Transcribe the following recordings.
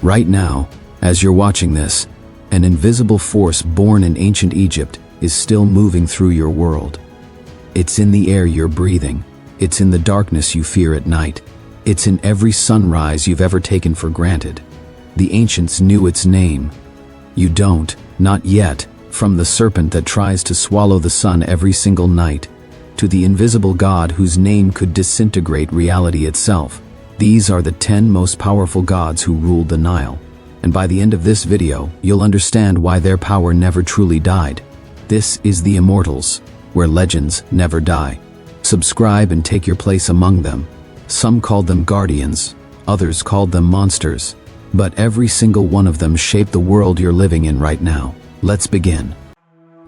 Right now, as you're watching this, an invisible force born in ancient Egypt is still moving through your world. It's in the air you're breathing. It's in the darkness you fear at night. It's in every sunrise you've ever taken for granted. The ancients knew its name. You don't, not yet, from the serpent that tries to swallow the sun every single night, to the invisible god whose name could disintegrate reality itself. These are the 10 most powerful gods who ruled the Nile. And by the end of this video, you'll understand why their power never truly died. This is the Immortals, where legends never die. Subscribe and take your place among them. Some called them guardians, others called them monsters, but every single one of them shaped the world you're living in right now. Let's begin.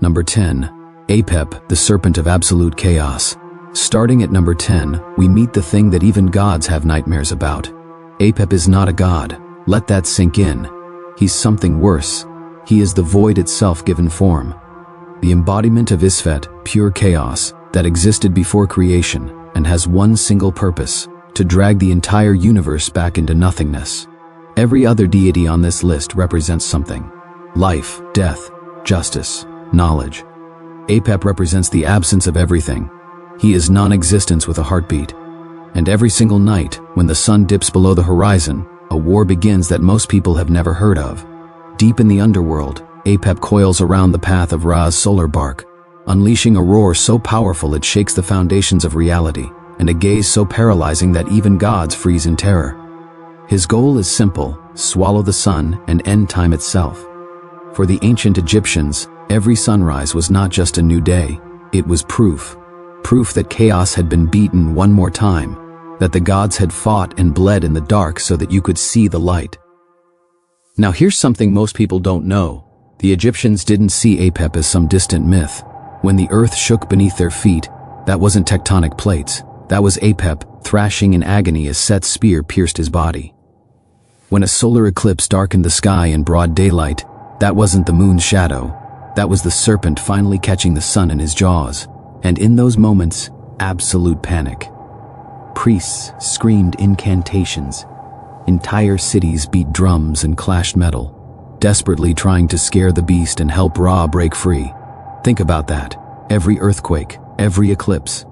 Number 10. Apep, the serpent of absolute chaos. Starting at number 10, we meet the thing that even gods have nightmares about. Apep is not a god. Let that sink in. He's something worse. He is the void itself given form. The embodiment of Isfet, pure chaos, that existed before creation and has one single purpose: to drag the entire universe back into nothingness. Every other deity on this list represents something: life, death, justice, knowledge. Apep represents the absence of everything. He is non-existence with a heartbeat. And every single night, when the sun dips below the horizon, a war begins that most people have never heard of. Deep in the underworld, Apep coils around the path of Ra's solar bark, unleashing a roar so powerful it shakes the foundations of reality, and a gaze so paralyzing that even gods freeze in terror. His goal is simple: swallow the sun and end time itself. For the ancient Egyptians, every sunrise was not just a new day, it was proof. Proof that chaos had been beaten one more time, that the gods had fought and bled in the dark so that you could see the light. Now here's something most people don't know. The Egyptians didn't see Apep as some distant myth. When the earth shook beneath their feet, that wasn't tectonic plates. That was Apep thrashing in agony as Set's spear pierced his body. When a solar eclipse darkened the sky in broad daylight, that wasn't the moon's shadow. That was the serpent finally catching the sun in his jaws. And in those moments, absolute panic. Priests screamed incantations. Entire cities beat drums and clashed metal, desperately trying to scare the beast and help Ra break free. Think about that. Every earthquake, every eclipse.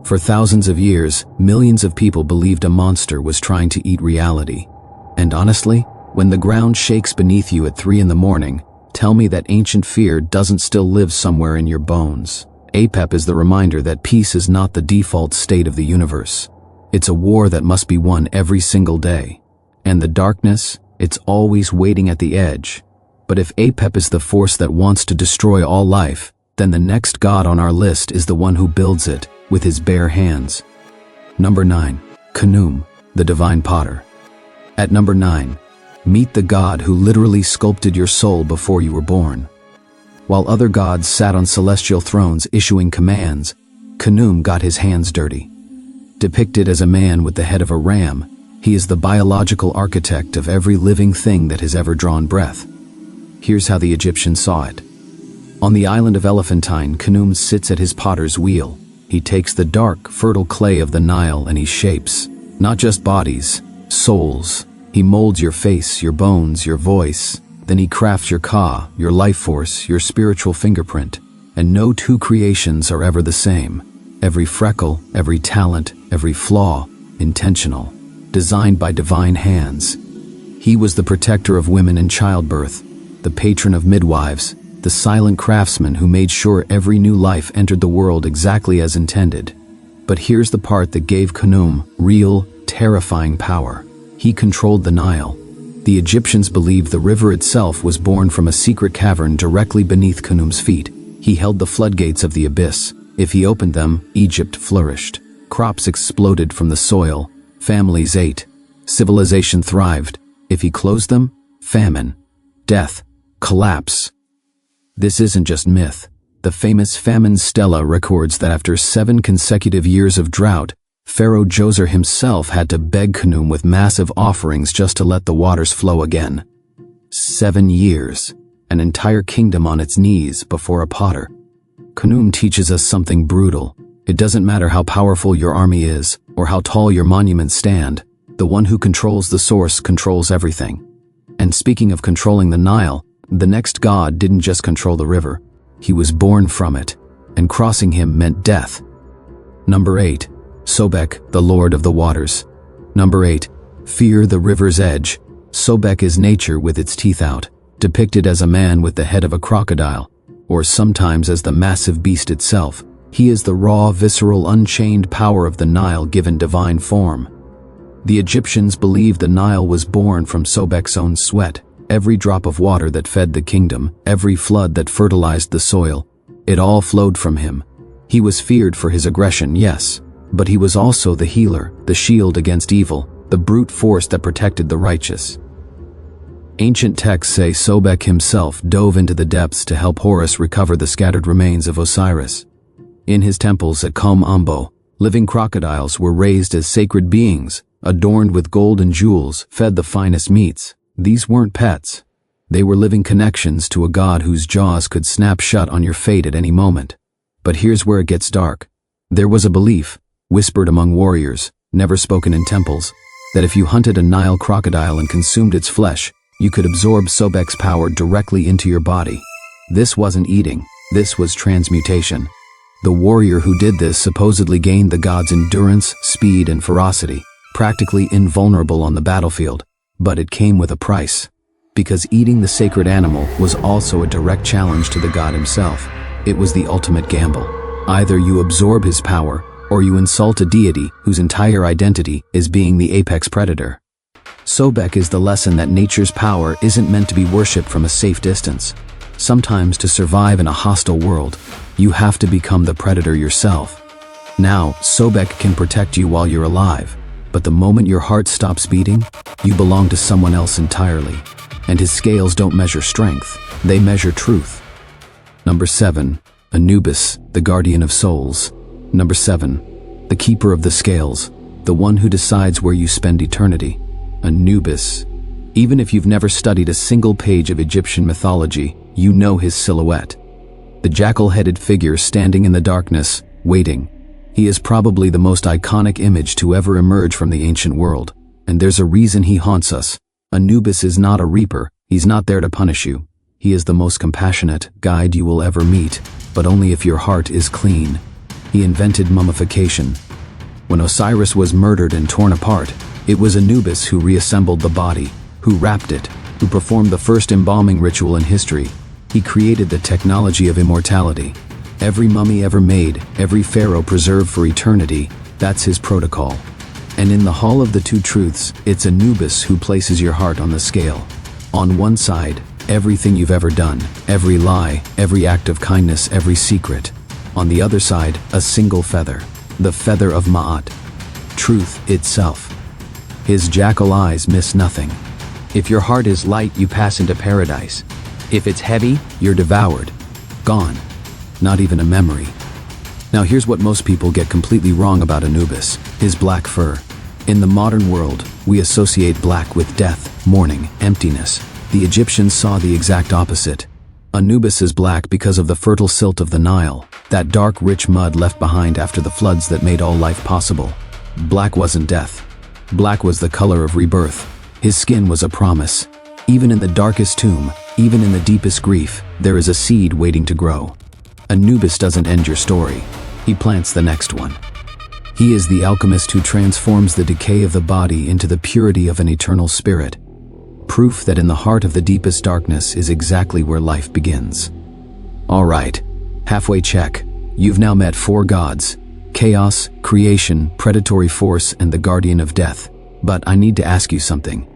For thousands of years, millions of people believed a monster was trying to eat reality. And honestly, when the ground shakes beneath you at 3 in the morning, tell me that ancient fear doesn't still live somewhere in your bones. Apep is the reminder that peace is not the default state of the universe. It's a war that must be won every single day. And the darkness, it's always waiting at the edge. But if Apep is the force that wants to destroy all life, then the next god on our list is the one who builds it with his bare hands. Number 9. Khnum, the divine potter. At number 9, meet the god who literally sculpted your soul before you were born. While other gods sat on celestial thrones issuing commands, Khnum got his hands dirty. Depicted as a man with the head of a ram, he is the biological architect of every living thing that has ever drawn breath. Here's how the Egyptians saw it. On the island of Elephantine, Khnum sits at his potter's wheel. He takes the dark, fertile clay of the Nile and he shapes, not just bodies, souls. He molds your face, your bones, your voice. Then he crafts your Ka, your life force, your spiritual fingerprint. And no two creations are ever the same. Every freckle, every talent, every flaw, intentional, designed by divine hands. He was the protector of women in childbirth, the patron of midwives, the silent craftsman who made sure every new life entered the world exactly as intended. But here's the part that gave Khnum real, terrifying power. He controlled the Nile. The Egyptians believed the river itself was born from a secret cavern directly beneath Khnum's feet. He held the floodgates of the abyss. If he opened them, Egypt flourished. Crops exploded from the soil. Families ate. Civilization thrived. If he closed them, famine, death, collapse. This isn't just myth. The famous famine stela records that after 7 consecutive years of drought, Pharaoh Djoser himself had to beg Khnum with massive offerings just to let the waters flow again. 7 years, an entire kingdom on its knees before a potter. Khnum teaches us something brutal. It doesn't matter how powerful your army is, or how tall your monuments stand. The one who controls the source controls everything. And speaking of controlling the Nile, the next god didn't just control the river. He was born from it, and crossing him meant death. Number 8. Sobek, the Lord of the Waters. Number 8. Fear the river's edge. Sobek is nature with its teeth out, depicted as a man with the head of a crocodile, or sometimes as the massive beast itself. He is the raw, visceral, unchained power of the Nile given divine form. The Egyptians believed the Nile was born from Sobek's own sweat. Every drop of water that fed the kingdom, every flood that fertilized the soil, it all flowed from him. He was feared for his aggression, yes, but he was also the healer, the shield against evil, the brute force that protected the righteous. Ancient texts say Sobek himself dove into the depths to help Horus recover the scattered remains of Osiris. In his temples at Khnum, living crocodiles were raised as sacred beings, adorned with gold and jewels, fed the finest meats. These weren't pets. They were living connections to a god whose jaws could snap shut on your fate at any moment. But here's where it gets dark. There was a belief, whispered among warriors, never spoken in temples, that if you hunted a Nile crocodile and consumed its flesh, you could absorb Sobek's power directly into your body. This wasn't eating, this was transmutation. The warrior who did this supposedly gained the god's endurance, speed, and ferocity, practically invulnerable on the battlefield. But it came with a price, because eating the sacred animal was also a direct challenge to the god himself. It was the ultimate gamble. Either you absorb his power, or you insult a deity whose entire identity is being the apex predator. Sobek is the lesson that nature's power isn't meant to be worshipped from a safe distance. Sometimes to survive in a hostile world, you have to become the predator yourself. Now, Sobek can protect you while you're alive, but the moment your heart stops beating, you belong to someone else entirely. And his scales don't measure strength, they measure truth. Number 7. Anubis, the guardian of souls. Number 7. The keeper of the scales, the one who decides where you spend eternity. Anubis. Even if you've never studied a single page of Egyptian mythology, you know his silhouette. The jackal-headed figure standing in the darkness, waiting. He is probably the most iconic image to ever emerge from the ancient world, and there's a reason he haunts us. Anubis is not a reaper, he's not there to punish you. He is the most compassionate guide you will ever meet, but only if your heart is clean. He invented mummification. When Osiris was murdered and torn apart, it was Anubis who reassembled the body, who wrapped it, who performed the first embalming ritual in history. He created the technology of immortality. Every mummy ever made, every pharaoh preserved for eternity, that's his protocol. And in the Hall of the Two Truths, it's Anubis who places your heart on the scale. On one side, everything you've ever done, every lie, every act of kindness, every secret. On the other side, a single feather, the feather of Ma'at, truth itself. His jackal eyes miss nothing. If your heart is light, you pass into paradise. If it's heavy, you're devoured. Gone. Not even a memory. Now here's what most people get completely wrong about Anubis, his black fur. In the modern world, we associate black with death, mourning, emptiness. The Egyptians saw the exact opposite. Anubis is black because of the fertile silt of the Nile, that dark, rich mud left behind after the floods that made all life possible. Black wasn't death. Black was the color of rebirth. His skin was a promise. Even in the darkest tomb, even in the deepest grief, there is a seed waiting to grow. Anubis doesn't end your story. He plants the next one. He is the alchemist who transforms the decay of the body into the purity of an eternal spirit. Proof that in the heart of the deepest darkness is exactly where life begins. All right, halfway check. You've now met 4 gods: chaos, creation, predatory force, and the guardian of death. But I need to ask you something.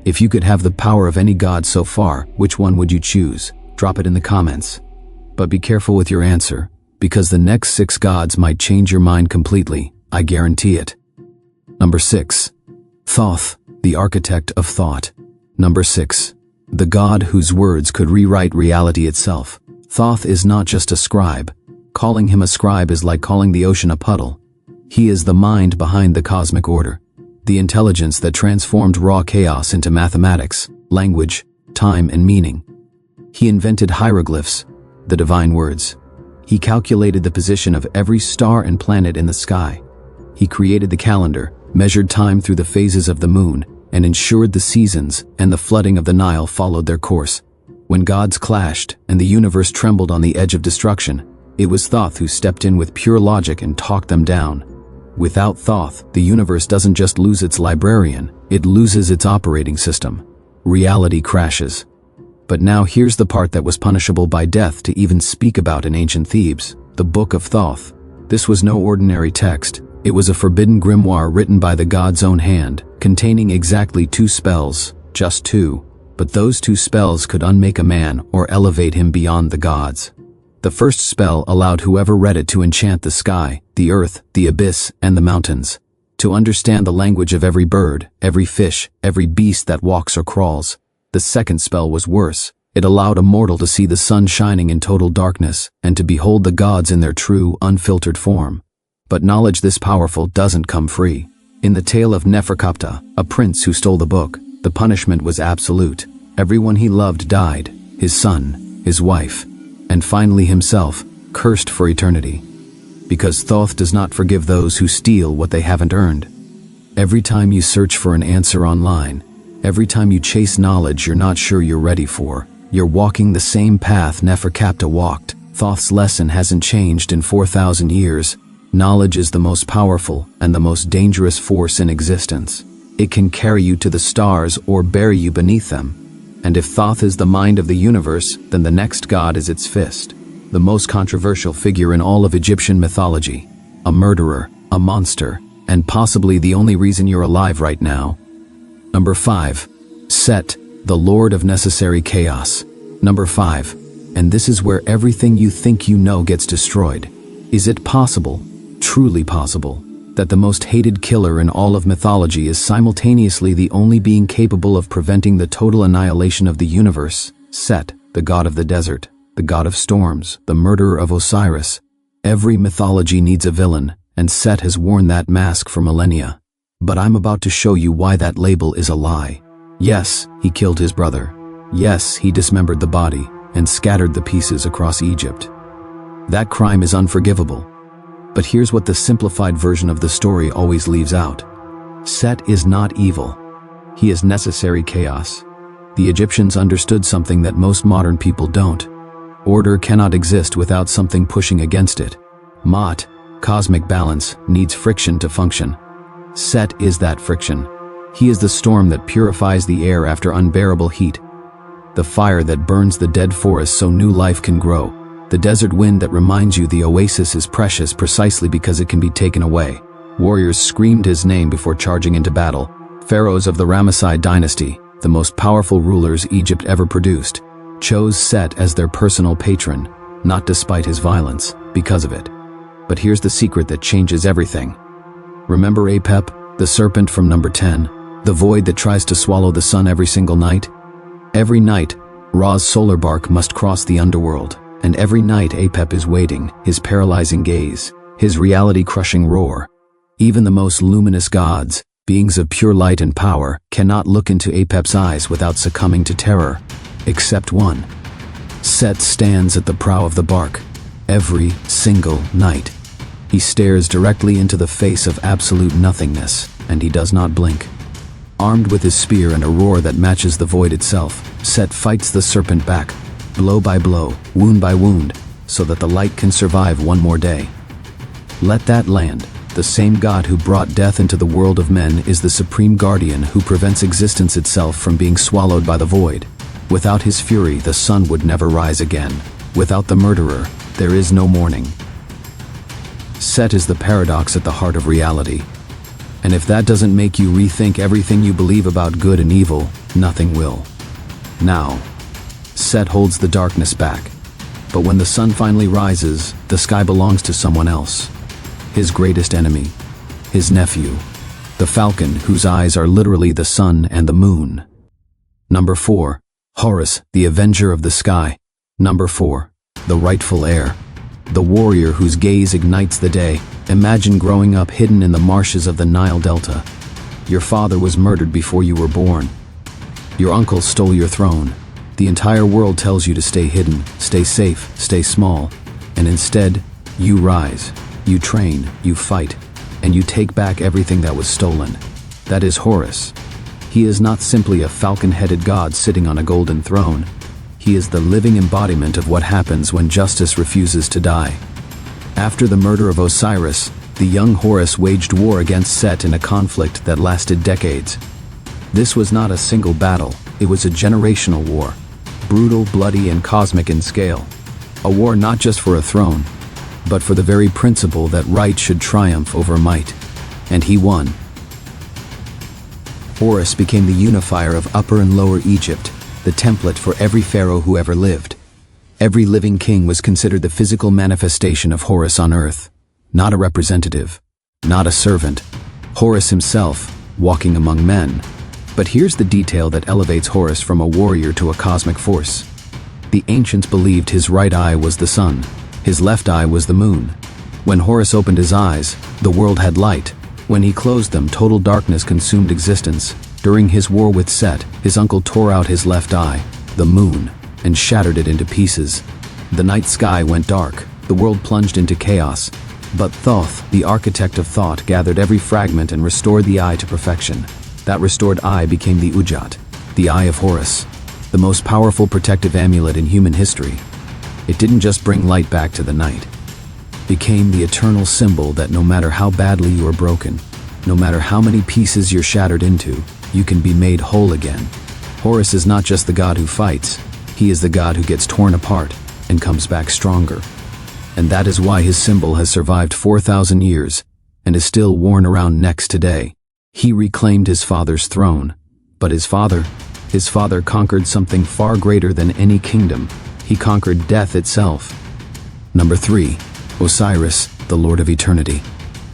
If you could have the power of any god so far, which one would you choose? Drop it in the comments. But be careful with your answer, because the next 6 gods might change your mind completely, I guarantee it. Number 6. Thoth, the architect of thought. Number 6. The god whose words could rewrite reality itself. Thoth is not just a scribe. Calling him a scribe is like calling the ocean a puddle. He is the mind behind the cosmic order, the intelligence that transformed raw chaos into mathematics, language, time, and meaning. He invented hieroglyphs, the divine words. He calculated the position of every star and planet in the sky. He created the calendar, measured time through the phases of the moon, and ensured the seasons and the flooding of the Nile followed their course. When gods clashed and the universe trembled on the edge of destruction, it was Thoth who stepped in with pure logic and talked them down. Without Thoth, the universe doesn't just lose its librarian, it loses its operating system. Reality crashes. But now here's the part that was punishable by death to even speak about in ancient Thebes, the Book of Thoth. This was no ordinary text. It was a forbidden grimoire written by the god's own hand, containing exactly 2 spells, just 2. But those 2 spells could unmake a man or elevate him beyond the gods. The first spell allowed whoever read it to enchant the sky, the earth, the abyss, and the mountains. To understand the language of every bird, every fish, every beast that walks or crawls. The second spell was worse. It allowed a mortal to see the sun shining in total darkness, and to behold the gods in their true, unfiltered form. But knowledge this powerful doesn't come free. In the tale of Neferkapta, a prince who stole the book, the punishment was absolute. Everyone he loved died, his son, his wife, and finally himself, cursed for eternity. Because Thoth does not forgive those who steal what they haven't earned. Every time you search for an answer online, every time you chase knowledge you're not sure you're ready for, you're walking the same path Neferkapta walked. Thoth's lesson hasn't changed in 4,000 years. Knowledge is the most powerful and the most dangerous force in existence. It can carry you to the stars or bury you beneath them. And if Thoth is the mind of the universe, then the next god is its fist. The most controversial figure in all of Egyptian mythology. A murderer, a monster, and possibly the only reason you're alive right now. Number 5. Set, the Lord of Necessary Chaos. Number 5. And this is where everything you think you know gets destroyed. Is it possible, truly possible, that the most hated killer in all of mythology is simultaneously the only being capable of preventing the total annihilation of the universe? Set, the god of the desert, the god of storms, the murderer of Osiris. Every mythology needs a villain, and Set has worn that mask for millennia. But I'm about to show you why that label is a lie. Yes, he killed his brother. Yes, he dismembered the body and scattered the pieces across Egypt. That crime is unforgivable. But here's what the simplified version of the story always leaves out. Set is not evil. He is necessary chaos. The Egyptians understood something that most modern people don't. Order cannot exist without something pushing against it. Ma'at, cosmic balance, needs friction to function. Set is that friction. He is the storm that purifies the air after unbearable heat. The fire that burns the dead forest so new life can grow. The desert wind that reminds you the oasis is precious precisely because it can be taken away. Warriors screamed his name before charging into battle. Pharaohs of the Ramesside dynasty, the most powerful rulers Egypt ever produced, chose Set as their personal patron, not despite his violence, because of it. But here's the secret that changes everything. Remember Apep, the serpent from number 10, the void that tries to swallow the sun every single night? Every night, Ra's solar bark must cross the underworld. And every night Apep is waiting, his paralyzing gaze, his reality-crushing roar. Even the most luminous gods, beings of pure light and power, cannot look into Apep's eyes without succumbing to terror. Except one. Set stands at the prow of the bark, every single night. He stares directly into the face of absolute nothingness, and he does not blink. Armed with his spear and a roar that matches the void itself, Set fights the serpent back, blow by blow, wound by wound, so that the light can survive one more day. Let that land. The same God who brought death into the world of men is the supreme guardian who prevents existence itself from being swallowed by the void. Without his fury, the sun would never rise again. Without the murderer, there is no morning. Set is the paradox at the heart of reality. And if that doesn't make you rethink everything you believe about good and evil, nothing will. Now, Set holds the darkness back. But when the sun finally rises, the sky belongs to someone else. His greatest enemy. His nephew. The falcon whose eyes are literally the sun and the moon. Number 4. Horus, the avenger of the sky. Number 4. The rightful heir. The warrior whose gaze ignites the day. Imagine growing up hidden in the marshes of the Nile Delta. Your father was murdered before you were born. Your uncle stole your throne. The entire world tells you to stay hidden, stay safe, stay small. And instead, you rise, you train, you fight, and you take back everything that was stolen. That is Horus. He is not simply a falcon-headed god sitting on a golden throne. He is the living embodiment of what happens when justice refuses to die. After the murder of Osiris, the young Horus waged war against Set in a conflict that lasted decades. This was not a single battle, it was a generational war. Brutal, bloody, and cosmic in scale. A war not just for a throne, but for the very principle that right should triumph over might. And he won. Horus became the unifier of Upper and Lower Egypt, the template for every pharaoh who ever lived. Every living king was considered the physical manifestation of Horus on earth, not a representative, not a servant. Horus himself, walking among men. But here's the detail that elevates Horus from a warrior to a cosmic force. The ancients believed his right eye was the sun, his left eye was the moon. When Horus opened his eyes, the world had light. When he closed them, total darkness consumed existence. During his war with Set, his uncle tore out his left eye, the moon, and shattered it into pieces. The night sky went dark, the world plunged into chaos. But Thoth, the architect of thought, gathered every fragment and restored the eye to perfection. That restored eye became the Ujat, the Eye of Horus, the most powerful protective amulet in human history. It didn't just bring light back to the night. Became the eternal symbol that no matter how badly you are broken, no matter how many pieces you're shattered into, you can be made whole again. Horus is not just the god who fights, he is the god who gets torn apart and comes back stronger. And that is why his symbol has survived 4,000 years and is still worn around necks today. He reclaimed his father's throne, but his father conquered something far greater than any kingdom. He conquered death itself. Number 3. Osiris, the Lord of Eternity.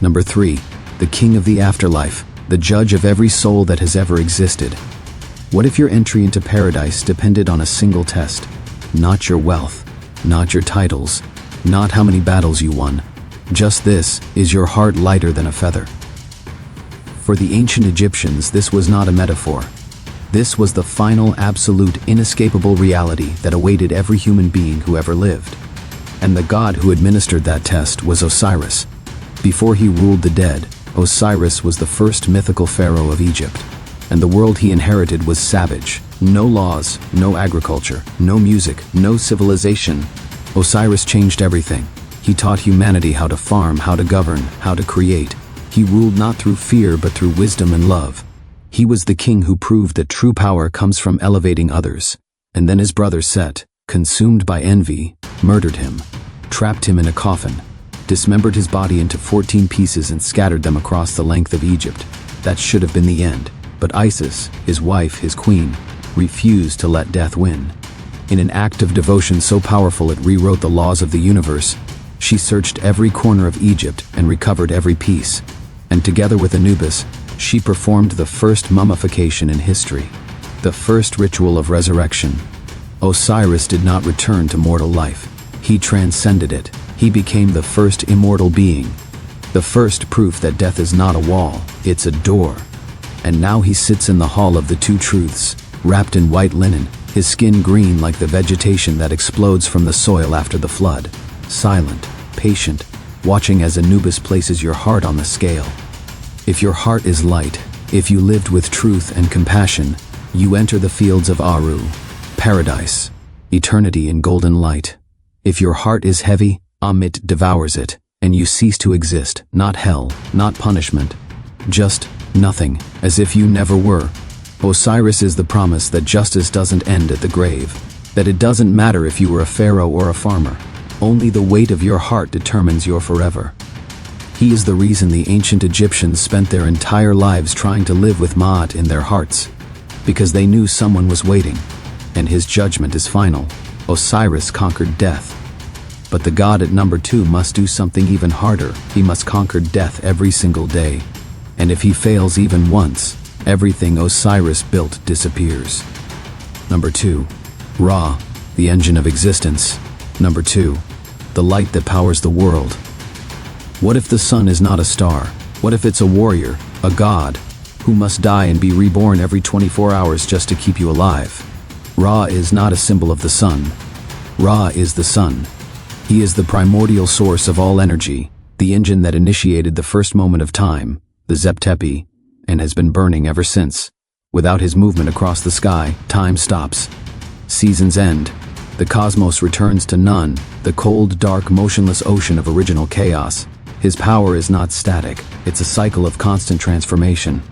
Number 3. The King of the Afterlife, the judge of every soul that has ever existed. What if your entry into paradise depended on a single test? Not your wealth, not your titles, not how many battles you won. Just this: is your heart lighter than a feather? For the ancient Egyptians, this was not a metaphor. This was the final, absolute, inescapable reality that awaited every human being who ever lived. And the god who administered that test was Osiris. Before he ruled the dead, Osiris was the first mythical pharaoh of Egypt. And the world he inherited was savage. No laws, no agriculture, no music, no civilization. Osiris changed everything. He taught humanity how to farm, how to govern, how to create. He ruled not through fear but through wisdom and love. He was the king who proved that true power comes from elevating others. And then his brother Set, consumed by envy, murdered him, trapped him in a coffin, dismembered his body into 14 pieces and scattered them across the length of Egypt. That should have been the end. But Isis, his wife, his queen, refused to let death win. In an act of devotion so powerful it rewrote the laws of the universe, she searched every corner of Egypt and recovered every piece. And together with Anubis, she performed the first mummification in history, the first ritual of resurrection. Osiris did not return to mortal life. He transcended it. He became the first immortal being, the first proof that death is not a wall, it's a door. And now he sits in the Hall of the Two Truths, wrapped in white linen, his skin green like the vegetation that explodes from the soil after the flood. Silent, patient, watching as Anubis places your heart on the scale. If your heart is light, if you lived with truth and compassion, you enter the fields of Aru, paradise, eternity in golden light. If your heart is heavy, Amit devours it, and you cease to exist, not hell, not punishment, just nothing, as if you never were. Osiris is the promise that justice doesn't end at the grave, that it doesn't matter if you were a pharaoh or a farmer. Only the weight of your heart determines your forever. He is the reason the ancient Egyptians spent their entire lives trying to live with Ma'at in their hearts, because they knew someone was waiting, and his judgment is final. Osiris conquered death. But the god at number 2 must do something even harder. He must conquer death every single day. And if he fails even once, everything Osiris built disappears. Number 2. Ra, the engine of existence. Number 2. The light that powers the world. What if the sun is not a star? What if it's a warrior, a god, who must die and be reborn every 24 hours just to keep you alive? Ra is not a symbol of the sun. Ra is the sun. He is the primordial source of all energy, the engine that initiated the first moment of time, the Zep Tepi, and has been burning ever since. Without his movement across the sky, time stops. Seasons end. The cosmos returns to none, the cold, dark, motionless ocean of original chaos. His power is not static, it's a cycle of constant transformation.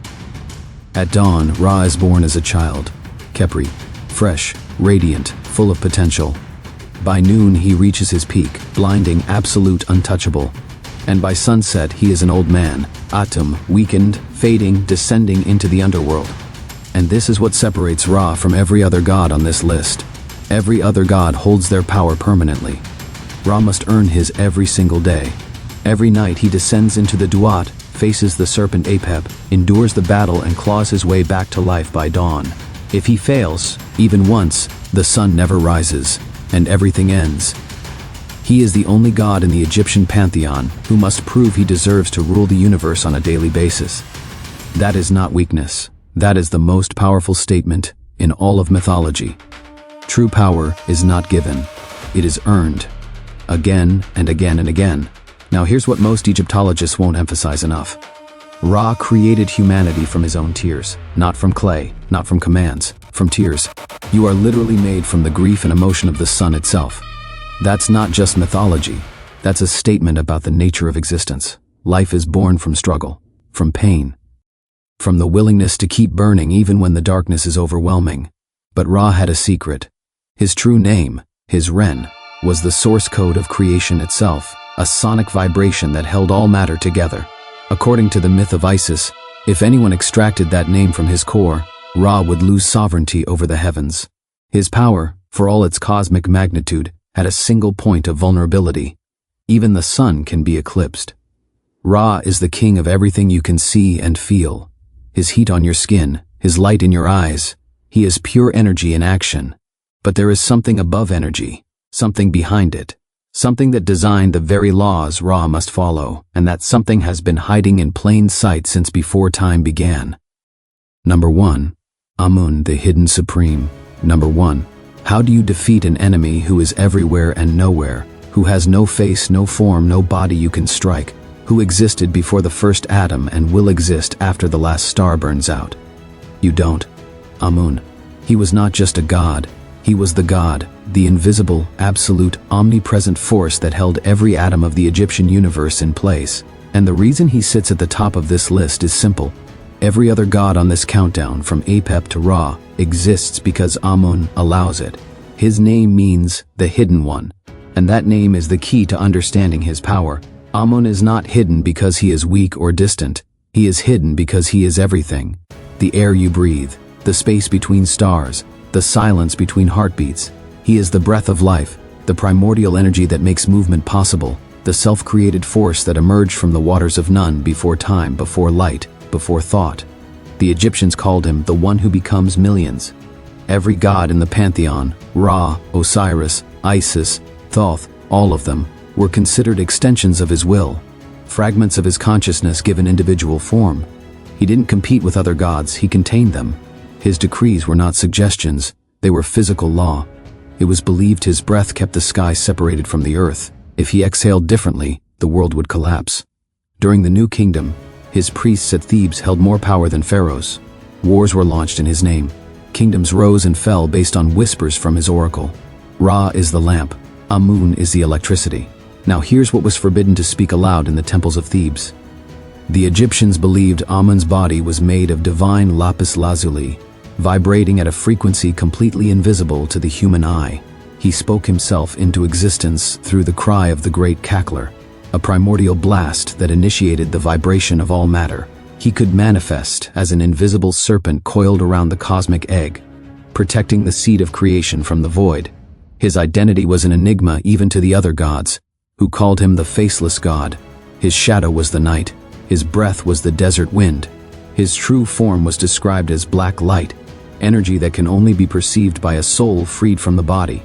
At dawn, Ra is born as a child, Khepri, fresh, radiant, full of potential. By noon, he reaches his peak, blinding, absolute, untouchable. And by sunset, he is an old man, Atum, weakened, fading, descending into the underworld. And this is what separates Ra from every other god on this list. Every other god holds their power permanently. Ra must earn his every single day. Every night he descends into the Duat, faces the serpent Apep, endures the battle and claws his way back to life by dawn. If he fails, even once, the sun never rises, and everything ends. He is the only god in the Egyptian pantheon who must prove he deserves to rule the universe on a daily basis. That is not weakness. That is the most powerful statement in all of mythology. True power is not given. It is earned. Again and again and again. Now here's what most Egyptologists won't emphasize enough. Ra created humanity from his own tears. Not from clay, not from commands, from tears. You are literally made from the grief and emotion of the sun itself. That's not just mythology. That's a statement about the nature of existence. Life is born from struggle, from pain, from the willingness to keep burning even when the darkness is overwhelming. But Ra had a secret. His true name, his Ren, was the source code of creation itself, a sonic vibration that held all matter together. According to the myth of Isis, if anyone extracted that name from his core, Ra would lose sovereignty over the heavens. His power, for all its cosmic magnitude, had a single point of vulnerability. Even the sun can be eclipsed. Ra is the king of everything you can see and feel. His heat on your skin, his light in your eyes. He is pure energy in action. But there is something above energy, something behind it, something that designed the very laws Ra must follow, and that something has been hiding in plain sight since before time began. Number 1. Amun, the hidden supreme. Number 1. How do you defeat an enemy who is everywhere and nowhere, who has no face, no form, no body you can strike, who existed before the first atom and will exist after the last star burns out? You don't. Amun. He was not just a god. He was the god, the invisible, absolute, omnipresent force that held every atom of the Egyptian universe in place. And the reason he sits at the top of this list is simple. Every other god on this countdown, from Apep to Ra, exists because Amun allows it. His name means the hidden one, and that name is the key to understanding his power. Amun is not hidden because he is weak or distant. He is hidden because he is everything. The air you breathe, the space between stars, the silence between heartbeats. He is the breath of life, the primordial energy that makes movement possible, the self-created force that emerged from the waters of none before time, before light, before thought. The Egyptians called him the one who becomes millions. Every god in the pantheon, Ra, Osiris, Isis, Thoth, all of them, were considered extensions of his will, fragments of his consciousness given individual form. He didn't compete with other gods, he contained them. His decrees were not suggestions, they were physical law. It was believed his breath kept the sky separated from the earth. If he exhaled differently, the world would collapse. During the New Kingdom, his priests at Thebes held more power than pharaohs. Wars were launched in his name. Kingdoms rose and fell based on whispers from his oracle. Ra is the lamp, Amun is the electricity. Now here's what was forbidden to speak aloud in the temples of Thebes. The Egyptians believed Amun's body was made of divine lapis lazuli, vibrating at a frequency completely invisible to the human eye. He spoke himself into existence through the cry of the great cackler, a primordial blast that initiated the vibration of all matter. He could manifest as an invisible serpent coiled around the cosmic egg, protecting the seed of creation from the void. His identity was an enigma even to the other gods, who called him the faceless god. His shadow was the night. His breath was the desert wind. His true form was described as black light, energy that can only be perceived by a soul freed from the body.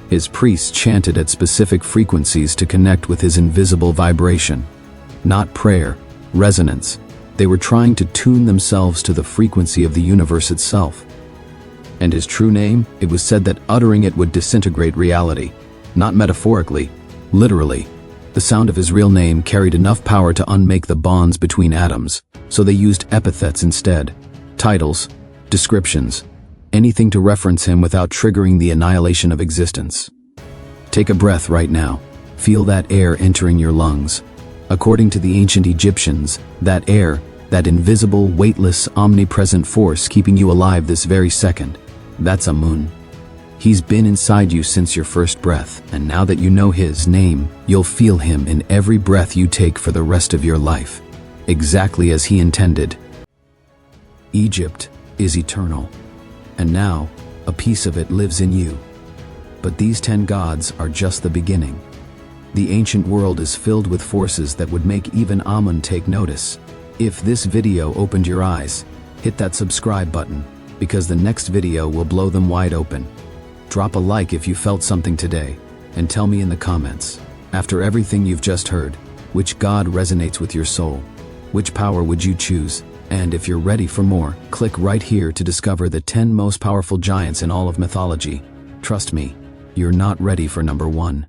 His priests chanted at specific frequencies to connect with his invisible vibration. Not prayer, resonance. They were trying to tune themselves to the frequency of the universe itself. And his true name, it was said that uttering it would disintegrate reality. Not metaphorically, literally. The sound of his real name carried enough power to unmake the bonds between atoms, so they used epithets instead. Titles, descriptions, anything to reference him without triggering the annihilation of existence. Take a breath right now. Feel that air entering your lungs. According to the ancient Egyptians, that air, that invisible, weightless, omnipresent force keeping you alive this very second, that's Amun. He's been inside you since your first breath, and now that you know his name, you'll feel him in every breath you take for the rest of your life, exactly as he intended. Egypt is eternal, and now a piece of it lives in you. But these 10 gods are just the beginning. The ancient world is filled with forces that would make even Amun take notice. If this video opened your eyes, hit that subscribe button, because the next video will blow them wide open. Drop a like if you felt something today, and tell me in the comments, after everything you've just heard, which god resonates with your soul? Which power would you choose? And if you're ready for more, click right here to discover the 10 most powerful giants in all of mythology. Trust me, you're not ready for number 1.